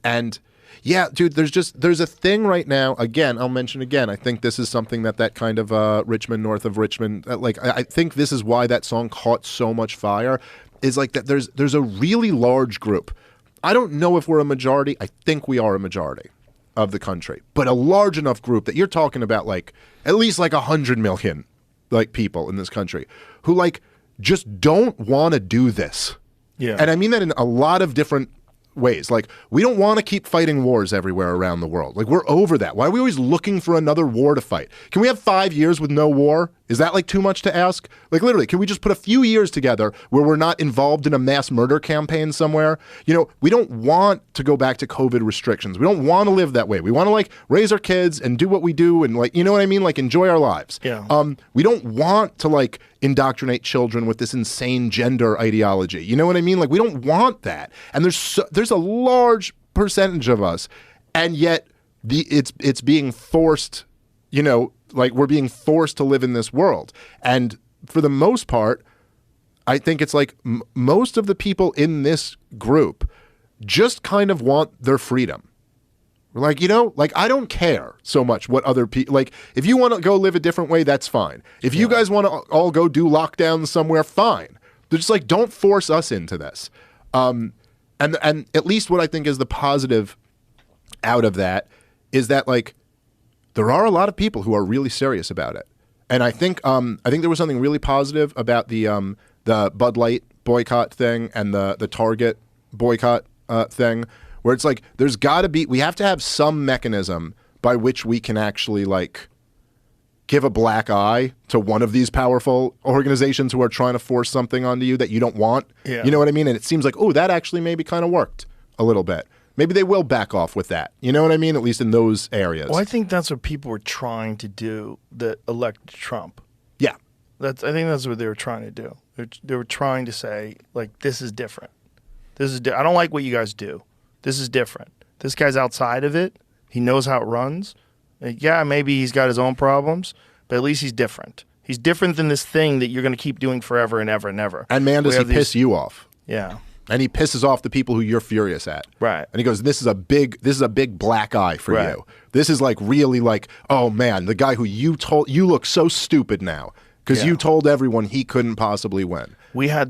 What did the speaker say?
And yeah, dude, there's a thing right now. Again, I'll mention again. I think this is something that kind of Richmond, north of Richmond, I think this is why that song caught so much fire. Is like that. There's a really large group. I don't know if we're a majority. I think we are a majority of the country, but a large enough group that you're talking about like at least like 100 million like people in this country who like just don't want to do this. Yeah. And I mean that in a lot of different ways. Like, we don't want to keep fighting wars everywhere around the world. Like, we're over that. Why are we always looking for another war to fight? Can we have 5 years with no war? Is that like too much to ask? Like, literally, can we just put a few years together where we're not involved in a mass murder campaign somewhere? You know, we don't want to go back to COVID restrictions. We don't want to live that way. We want to like raise our kids and do what we do and like, you know what I mean? Like, enjoy our lives. Yeah. We don't want to like indoctrinate children with this insane gender ideology. You know what I mean? Like, we don't want that. And there's a large percentage of us, and yet it's being forced, you know, like we're being forced to live in this world. And for the most part, I think it's like most of the people in this group just kind of want their freedom. Like, you know, like, I don't care so much what other people, like, if you want to go live a different way, that's fine. If you guys want to all go do lockdowns somewhere, fine. They're just like, don't force us into this. And at least what I think is the positive out of that is that, like, there are a lot of people who are really serious about it. And I think there was something really positive about the Bud Light boycott thing and the Target boycott thing, where it's like, we have to have some mechanism by which we can actually like give a black eye to one of these powerful organizations who are trying to force something onto you that you don't want. Yeah. You know what I mean? And it seems like, oh, that actually maybe kind of worked a little bit. Maybe they will back off with that. You know what I mean? At least in those areas. Well, I think that's what people were trying to do that elected Trump. Yeah. I think that's what they were trying to do. They were trying to say, like, this is different. I don't like what you guys do. This is different. This guy's outside of it. He knows how it runs. Like, yeah, maybe he's got his own problems, but at least he's different. He's different than this thing that you're going to keep doing forever and ever and ever. And man, does he piss you off. Yeah. And he pisses off the people who you're furious at. Right. And he goes, this is a big black eye for you. This is like really like, oh man, the guy who you look so stupid now because you told everyone he couldn't possibly win. We had